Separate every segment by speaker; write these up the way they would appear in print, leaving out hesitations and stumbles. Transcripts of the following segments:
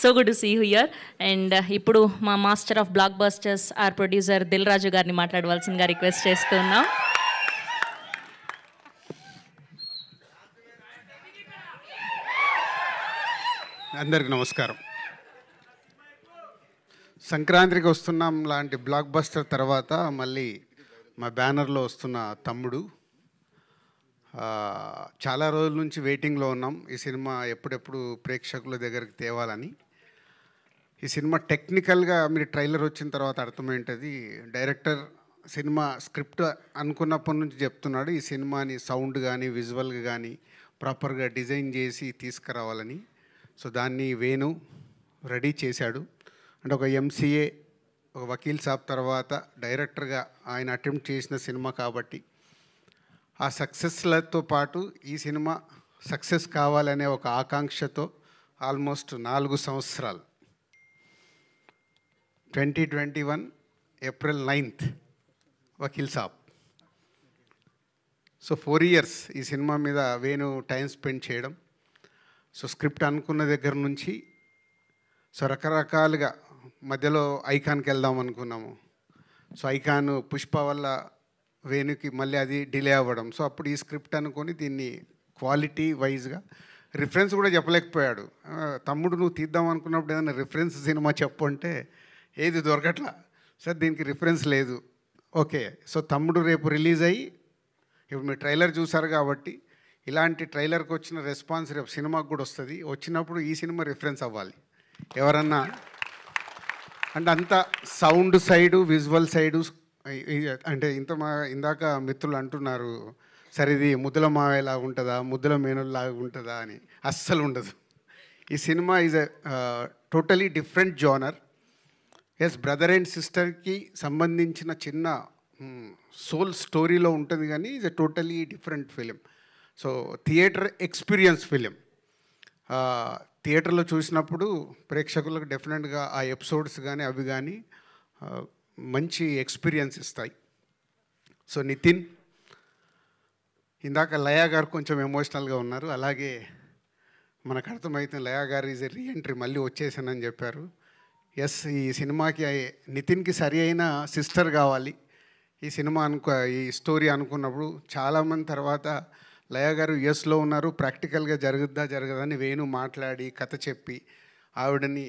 Speaker 1: So good to see you here. And ఇప్పుడు మా master of blockbusters are producer Dil Raju గారిని మాట్లాడవలసిందిగా request చేస్తున్నాం.
Speaker 2: అందరికి నమస్కారం. సంక్రాంతికి వస్తున్నాం లాంటి బ్లాక్ బస్టర్ తర్వాత మళ్ళీ మా బ్యానర్లో వస్తున్న తమ్ముడు. చాలా రోజుల నుంచి వెయిటింగ్లో ఉన్నాం ఈ సినిమా ఎప్పుడెప్పుడు ప్రేక్షకుల దగ్గరికి తేవాలని. ఈ సినిమా టెక్నికల్గా మీరు ట్రైలర్ వచ్చిన తర్వాత అర్థమైంటుంది. డైరెక్టర్ సినిమా స్క్రిప్ట్ అనుకున్నప్పటి నుంచి చెప్తున్నాడు ఈ సినిమాని సౌండ్ కానీ విజువల్గా కానీ ప్రాపర్గా డిజైన్ చేసి తీసుకురావాలని. సో దాన్ని వేణు రెడీ చేశాడు. అంటే ఒక ఎంసీఏ, ఒక వకీల్ సాబ్ తర్వాత డైరెక్టర్గా ఆయన అటెంప్ట్ చేసిన సినిమా కాబట్టి ఆ సక్సెస్లతో పాటు ఈ సినిమా సక్సెస్ కావాలనే ఒక ఆకాంక్షతో ఆల్మోస్ట్ 4 సంవత్సరాలు 2021 April 9th Vakeel Saab. So 4 years ఈ సినిమా మీద వేణు టైం స్పెండ్ చేయడం. సో స్క్రిప్ట్ అనుకున్న దగ్గర నుంచి సో రకరకాలుగా మధ్యలో ఐకాన్కి వెళ్దాం అనుకున్నాము. సో ఐకాన్ పుష్ప వల్ల వేణుకి మళ్ళీ అది డిలే అవ్వడం. సో అప్పుడు ఈ స్క్రిప్ట్ అనుకొని దీన్ని క్వాలిటీ వైజ్గా రిఫరెన్స్ కూడా చెప్పలేకపోయాడు. తమ్ముడు నువ్వు తీద్దాం అనుకున్నప్పుడు ఏదైనా రిఫరెన్స్ సినిమా చెప్పు అంటే ఏది దొరకట్లా. సార్ దీనికి రిఫరెన్స్ లేదు. ఓకే, సో తమ్ముడు రేపు రిలీజ్ అయ్యి ఇప్పుడు మీరు ట్రైలర్ చూసారు కాబట్టి ఇలాంటి ట్రైలర్కి వచ్చిన రెస్పాన్స్ రేపు సినిమాకి కూడా వస్తుంది. వచ్చినప్పుడు ఈ సినిమా రిఫరెన్స్ అవ్వాలి ఎవరన్నా అంటే అంత సౌండ్ సైడు విజువల్ సైడు. అంటే ఇందాక మిత్రులు అంటున్నారు సరే ఇది ముద్దుల మావేలాగా ఉంటుందా ముద్దుల మేనుల్లాగా ఉంటుందా అని. అస్సలు ఉండదు. ఈ cinema is a totally different genre. Yes, brother and సిస్టర్కి సంబంధించిన చిన్న సోల్ స్టోరీలో ఉంటుంది కానీ is a totally different film. So theatre experience film. థియేటర్లో చూసినప్పుడు ప్రేక్షకులకు డెఫినెట్గా ఆ ఎపిసోడ్స్ కానీ అవి కానీ మంచి ఎక్స్పీరియన్స్ ఇస్తాయి. సో నితిన్, ఇందాక లయా గారు కొంచెం ఎమోషనల్గా ఉన్నారు. అలాగే మనకు అర్థమైతే లయా గారు ఈజ్ ఎ రీఎంట్రీ, మళ్ళీ వచ్చేసానని చెప్పారు. ఎస్, ఈ సినిమాకి నితిన్కి సరి అయిన సిస్టర్ కావాలి ఈ సినిమా ఈ స్టోరీ అనుకున్నప్పుడు. చాలామంది తర్వాత లయా గారు యుఎస్లో ఉన్నారు, ప్రాక్టికల్గా జరగదని వేణు మాట్లాడి కథ చెప్పి ఆవిడని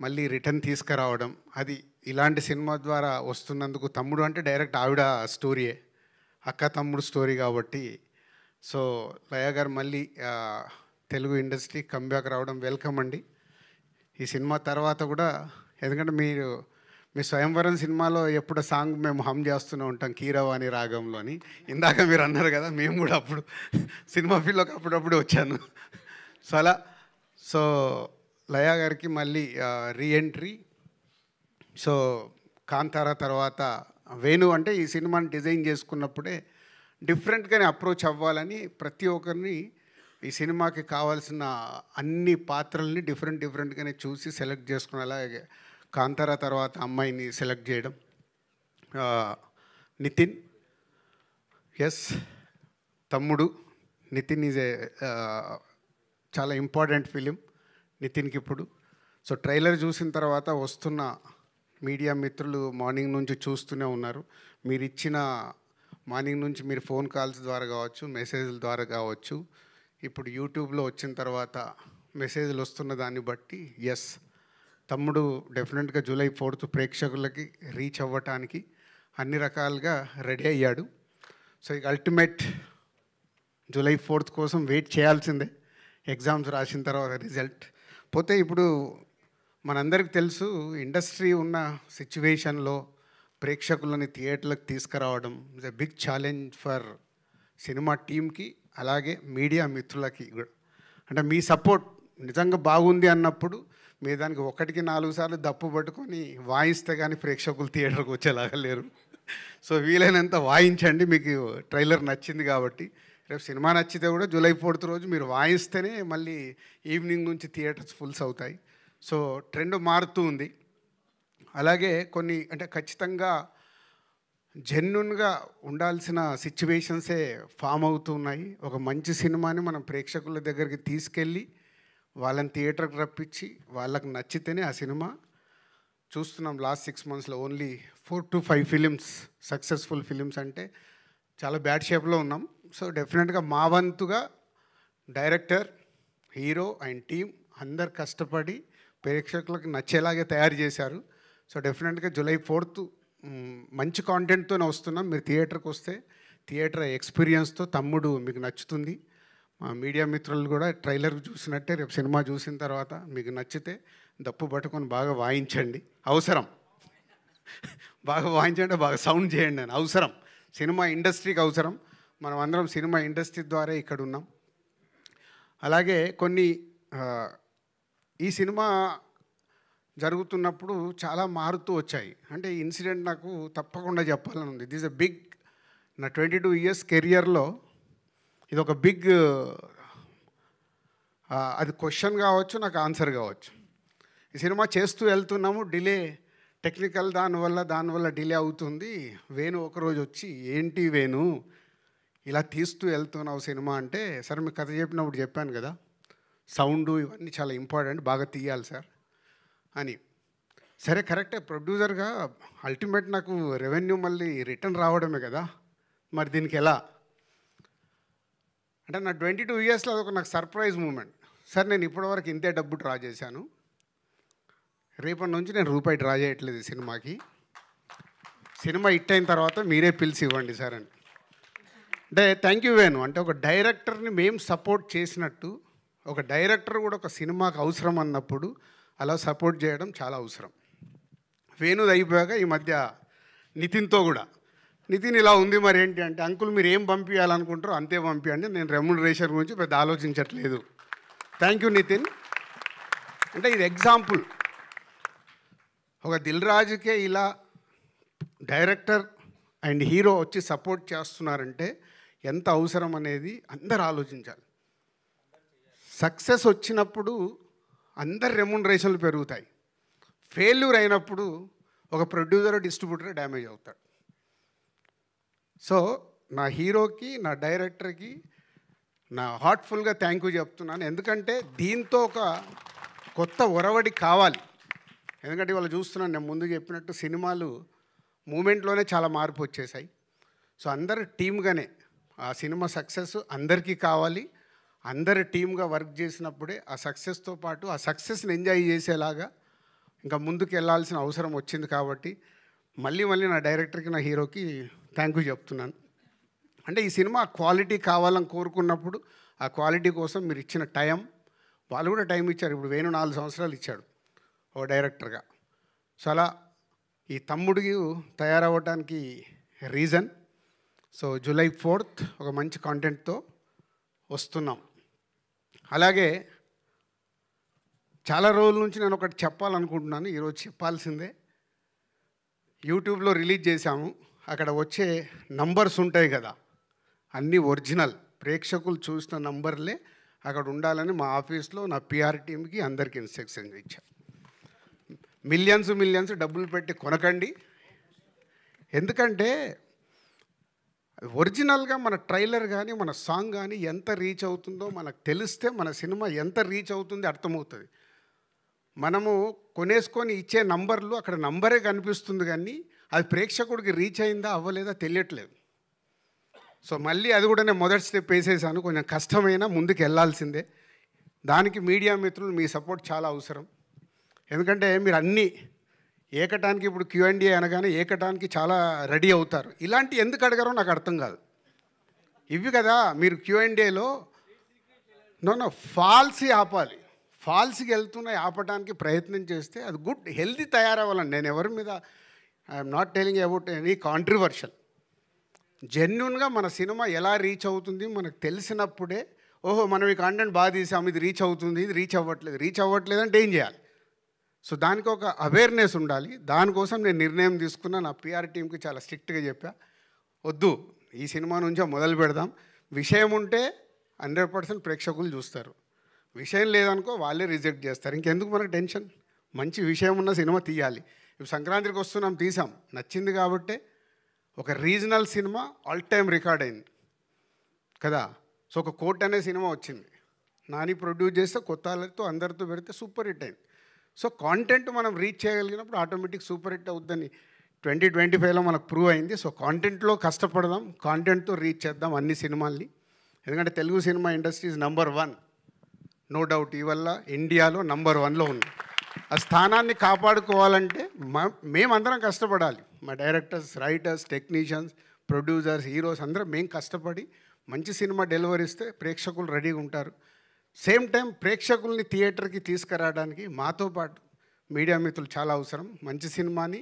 Speaker 2: మళ్ళీ రిటర్న్ తీసుకురావడం. అది ఇలాంటి సినిమా ద్వారా వస్తున్నందుకు తమ్ముడు అంటే డైరెక్ట్ ఆవిడ స్టోరీయే, అక్క తమ్ముడు స్టోరీ కాబట్టి. సో లయా గారు మళ్ళీ తెలుగు ఇండస్ట్రీ కంబ్యాక్ రావడం వెల్కమ్ అండి. ఈ సినిమా తర్వాత కూడా ఎందుకంటే మీ స్వయంవరం సినిమాలో ఎప్పుడు సాంగ్ మేము హమ్ చేస్తూనే ఉంటాం కీరవాణి రాగంలోని. ఇందాక మీరు అన్నారు కదా, మేము కూడా అప్పుడు సినిమా ఫీల్డ్లోకి అప్పుడప్పుడు వచ్చాను. సో అలా సో లయా గారికి మళ్ళీ రీఎంట్రీ. సో కాంతారా తర్వాత వేణు అంటే ఈ సినిమాని డిజైన్ చేసుకున్నప్పుడే డిఫరెంట్గానే అప్రోచ్ అవ్వాలని ప్రతి ఒక్కరిని ఈ సినిమాకి కావాల్సిన అన్ని పాత్రల్ని డిఫరెంట్గానే చూసి సెలెక్ట్ చేసుకుని అలాగే కాంతారా తర్వాత అమ్మాయిని సెలెక్ట్ చేయడం. నితిన్, ఎస్ తమ్ముడు నితిన్ ఈజ్ ఏ చాలా ఇంపార్టెంట్ ఫిలిం నితిన్కి ఇప్పుడు. సో ట్రైలర్ చూసిన తర్వాత వస్తున్న మీడియా మిత్రులు మార్నింగ్ నుంచి చూస్తూనే ఉన్నారు. మీరు ఇచ్చిన మార్నింగ్ నుంచి మీరు ఫోన్ కాల్స్ ద్వారా కావచ్చు, మెసేజ్ల ద్వారా కావచ్చు, ఇప్పుడు యూట్యూబ్లో వచ్చిన తర్వాత మెసేజ్లు వస్తున్న దాన్ని బట్టి ఎస్ తమ్ముడు డెఫినెట్గా July 4th ప్రేక్షకులకి రీచ్ అవ్వటానికి అన్ని రకాలుగా రెడీ అయ్యాడు. సో ఇక అల్టిమేట్ July 4th కోసం వెయిట్ చేయాల్సిందే. ఎగ్జామ్స్ రాసిన తర్వాత రిజల్ట్ పోతే ఇప్పుడు మనందరికీ తెలుసు ఇండస్ట్రీ ఉన్న సిచ్యువేషన్లో ప్రేక్షకులని థియేటర్లకు తీసుకురావడం is a big challenge for cinema టీమ్కి అలాగే మీడియా మిత్రులకి కూడా. అంటే మీ సపోర్ట్ నిజంగా బాగుంది అన్నప్పుడు మీ దానికి 1కి 4 సార్లు దప్పు పట్టుకొని వాయిస్తే కానీ ప్రేక్షకులు థియేటర్కి వచ్చేలాగా లేరు. సో వీలైనంత వాయించండి. మీకు ట్రైలర్ నచ్చింది కాబట్టి రేపు సినిమా నచ్చితే కూడా July 4th రోజు మీరు వాయిస్తేనే మళ్ళీ ఈవినింగ్ నుంచి థియేటర్స్ ఫుల్స్ అవుతాయి. సో ట్రెండ్ మారుతూ ఉంది. అలాగే కొన్ని అంటే ఖచ్చితంగా జెన్యున్గా ఉండాల్సిన సిచ్యువేషన్సే ఫామ్ అవుతున్నాయి. ఒక మంచి సినిమాని మనం ప్రేక్షకుల దగ్గరికి తీసుకెళ్ళి వాళ్ళని థియేటర్కి రప్పించి వాళ్ళకి నచ్చితేనే ఆ సినిమా చూస్తున్నాం. లాస్ట్ 6 monthsలో only 4 to 5 films successful films అంటే చాలా బ్యాడ్ షేప్లో ఉన్నాం. సో డెఫినెట్గా మా వంతుగా డైరెక్టర్, హీరో అండ్ టీమ్ అందరు కష్టపడి ప్రేక్షకులకు నచ్చేలాగే తయారు చేశారు. సో డెఫినెట్గా July 4th మంచి కాంటెంట్తోనే వస్తున్నాం. మీరు థియేటర్కి వస్తే థియేటర్ ఎక్స్పీరియన్స్తో తమ్ముడు మీకు నచ్చుతుంది. మా మీడియా మిత్రులు కూడా ట్రైలర్ చూసినట్టే రేపు సినిమా చూసిన తర్వాత మీకు నచ్చితే దప్పు పట్టుకొని బాగా వాయించండి. అవసరం బాగా వాయించండి, బాగా సౌండ్ చేయండి అని అవసరం. సినిమా ఇండస్ట్రీకి అవసరం. మనం అందరం సినిమా ఇండస్ట్రీ ద్వారా ఇక్కడ ఉన్నాం. అలాగే కొన్ని ఈ సినిమా జరుగుతున్నప్పుడు చాలా మారుతూ వచ్చాయి. అంటే ఈ ఇన్సిడెంట్ నాకు తప్పకుండా చెప్పాలని ఉంది. దిస్ ఎ బిగ్, నా 22 years కెరియర్లో ఇది ఒక బిగ్, అది క్వశ్చన్ కావచ్చు, నాకు ఆన్సర్ కావచ్చు. ఈ సినిమా చేస్తూ వెళ్తున్నాము, డిలే టెక్నికల్ దానివల్ల డిలే అవుతుంది. వేణు ఒకరోజు వచ్చి, ఏంటి వేణు ఇలా తీస్తూ వెళ్తున్నావు సినిమా అంటే, సార్ మీకు కథ చెప్పినప్పుడు చెప్పాను కదా, సౌండ్ ఇవన్నీ చాలా ఇంపార్టెంట్, బాగా తీయాలి సార్ అని. సరే కరెక్టే, ప్రొడ్యూసర్గా అల్టిమేట్ నాకు రెవెన్యూ మళ్ళీ రిటర్న్ రావడమే కదా, మరి దీనికి ఎలా అంటే నా 22 yearsలో అదొక నాకు సర్ప్రైజ్ మూమెంట్. సార్ నేను ఇప్పటివరకు ఇంతే డబ్బు డ్రా చేశాను, రేపటి నుంచి నేను రూపాయి డ్రా చేయట్లేదు ఈ సినిమాకి, సినిమా హిట్ అయిన తర్వాత మీరే పిలిచి ఇవ్వండి సార్ అని. అంటే థ్యాంక్ యూ వేణు. అంటే ఒక డైరెక్టర్ని మేము సపోర్ట్ చేసినట్టు ఒక డైరెక్టర్ కూడా ఒక సినిమాకి అవసరం అన్నప్పుడు అలా సపోర్ట్ చేయడం చాలా అవసరం. వేణుది అయిపోయాక ఈ మధ్య నితిన్తో కూడా, నితిన్ ఇలా ఉంది మరి ఏంటి అంటే, అంకుల్ మీరు ఏం పంపించాలనుకుంటారో అంతే పంపించండి, నేను రెమ్యునరేషన్ గురించి పెద్ద ఆలోచించట్లేదు. Thank you Nitin. అంటే ఇది ఎగ్జాంపుల్. ఒక దిల్ రాజుకే ఇలా డైరెక్టర్ అండ్ హీరో వచ్చి సపోర్ట్ చేస్తున్నారంటే ఎంత అవసరం అనేది అందరు ఆలోచించాలి. సక్సెస్ వచ్చినప్పుడు అందరు రెమ్యునరేషన్లు పెరుగుతాయి, ఫెయిల్యూర్ అయినప్పుడు ఒక ప్రొడ్యూసర్ డిస్ట్రిబ్యూటర్ డ్యామేజ్ అవుతాడు. సో నా హీరోకి, నా డైరెక్టర్కి నా హార్ట్ఫుల్గా థ్యాంక్ యూ చెప్తున్నాను. ఎందుకంటే దీంతో ఒక కొత్త ఒరవడి కావాలి. ఎందుకంటే వాళ్ళు చూస్తున్నాను, నేను ముందు చెప్పినట్టు సినిమాలు మూమెంట్లోనే చాలా మార్పు వచ్చేసాయి. సో అందరు టీమ్గానే ఆ సినిమా సక్సెస్ అందరికీ కావాలి. అందరు టీమ్గా వర్క్ చేసినప్పుడే ఆ సక్సెస్తో పాటు ఆ సక్సెస్ని ఎంజాయ్ చేసేలాగా ఇంకా ముందుకు వెళ్ళాల్సిన అవసరం వచ్చింది. కాబట్టి మళ్ళీ నా డైరెక్టర్కి, నా హీరోకి థ్యాంక్ యూ చెప్తున్నాను. అంటే ఈ సినిమా క్వాలిటీ కావాలని కోరుకున్నప్పుడు ఆ క్వాలిటీ కోసం మీరు ఇచ్చిన టైం, వాళ్ళు కూడా టైం ఇచ్చారు. ఇప్పుడు వేణు 4 సంవత్సరాలు ఇచ్చాడు ఓ డైరెక్టర్గా. సో అలా ఈ తమ్ముడికి తయారవ్వడానికి రీజన్. సో July 4th ఒక మంచి కాంటెంట్తో వస్తున్నాం. అలాగే చాలా రోజుల నుంచి నేను ఒకటి చెప్పాలనుకుంటున్నాను, ఈరోజు చెప్పాల్సిందే. యూట్యూబ్లో రిలీజ్ చేశాము, అక్కడ వచ్చే నంబర్స్ ఉంటాయి కదా, అన్నీ ఒరిజినల్, ప్రేక్షకులు చూసిన నంబర్లే అక్కడ ఉండాలని మా ఆఫీస్లో నా పిఆర్ టీమ్కి అందరికీ ఇన్స్ట్రక్షన్ ఇచ్చాను. మిలియన్స్ డబ్బులు పెట్టి కొనకండి. ఎందుకంటే ఒరిజినల్గా మన ట్రైలర్ కానీ మన సాంగ్ కానీ ఎంత రీచ్ అవుతుందో మనకు తెలిస్తే మన సినిమా ఎంత రీచ్ అవుతుంది అర్థమవుతుంది. మనము కొనేసుకొని ఇచ్చే నంబర్లు అక్కడ నంబరే కనిపిస్తుంది, కానీ అది ప్రేక్షకుడికి రీచ్ అయిందా అవ్వలేదా తెలియట్లేదు. సో మళ్ళీ అది కూడా నేను మొదటి స్టెప్ వేసేసాను, కొంచెం కష్టమైనా ముందుకు వెళ్ళాల్సిందే. దానికి మీడియా మిత్రులు మీ సపోర్ట్ చాలా అవసరం. ఎందుకంటే మీరు అన్నీ ఏకటానికి, ఇప్పుడు Q&A అనగానే ఏకటానికి చాలా రెడీ అవుతారు. ఇలాంటి ఎందుకు అడగారో నాకు అర్థం కాదు. ఇవి కదా మీరు Q&Aలో ఫాల్సీ ఆపాలి, ఫాల్స్కి వెళ్తున్నాయి ఆపడానికి ప్రయత్నం చేస్తే అది గుడ్ హెల్దీ తయారవ్వాలండి. నేను ఎవరి మీద I'm not telling about any controversial. జెన్యున్గా మన సినిమా ఎలా రీచ్ అవుతుంది మనకు తెలిసినప్పుడే, ఓహో మనం ఈ కాంటెంట్ బాగా తీసాము, ఇది రీచ్ అవుతుంది, ఇది రీచ్ అవ్వట్లేదు అంటే ఏం చేయాలి? సో దానికి ఒక అవేర్నెస్ ఉండాలి. దానికోసం నేను నిర్ణయం తీసుకున్నా. నా పిఆర్ టీంకి చాలా స్ట్రిక్ట్గా చెప్పా, వద్దు ఈ సినిమా నుంచే మొదలు పెడదాం. విషయం ఉంటే 100% ప్రేక్షకులు చూస్తారు, విషయం లేదనుకో వాళ్ళే రిజెక్ట్ చేస్తారు. ఇంకెందుకు మనకు టెన్షన్? మంచి విషయం ఉన్న సినిమా తీయాలి. ఇప్పుడు సంక్రాంతికి వస్తున్నాం, తీసాం, నచ్చింది కాబట్టే ఒక regional cinema all time record అయింది కదా. సో ఒక కోర్ట్ అనే సినిమా వచ్చింది, నాని ప్రొడ్యూస్ చేస్తే కొత్త వాళ్ళతో అందరితో పెడితే సూపర్ హిట్ అయింది. సో కాంటెంట్ మనం రీచ్ చేయగలిగినప్పుడు ఆటోమేటిక్ సూపర్ హిట్ అవుద్దని 2025లో మనకు ప్రూవ్ అయింది. సో కాంటెంట్లో కష్టపడదాం, కాంటెంట్తో రీచ్ చేద్దాం అన్ని సినిమాల్ని. ఎందుకంటే Telugu cinema industry is number 1, no doubt. ఇవల్ల ఇండియాలో నంబర్ 1లో ఉంది. ఆ స్థానాన్ని కాపాడుకోవాలంటే మేమందరం కష్టపడాలి. మా directors, writers, technicians, producers, heroes అందరం మేము కష్టపడి మంచి సినిమా డెలివరీ ఇస్తే ప్రేక్షకులు రెడీగా ఉంటారు. సేమ్ టైం ప్రేక్షకుల్ని థియేటర్కి తీసుకురావడానికి మాతో పాటు మీడియా మిత్రులు చాలా అవసరం. మంచి సినిమాని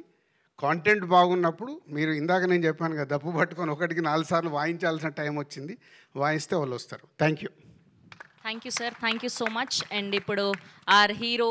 Speaker 2: కాంటెంట్ బాగున్నప్పుడు మీరు ఇందాక నేను చెప్పాను కదా, దప్పు పట్టుకొని 1కి 4 సార్లు వాయించాల్సిన టైం వచ్చింది. వాయిస్తే వాళ్ళు వస్తారు. Thank you.
Speaker 1: Thank you sir, thank you so much. And ఇప్పుడు ఆర్ హీరో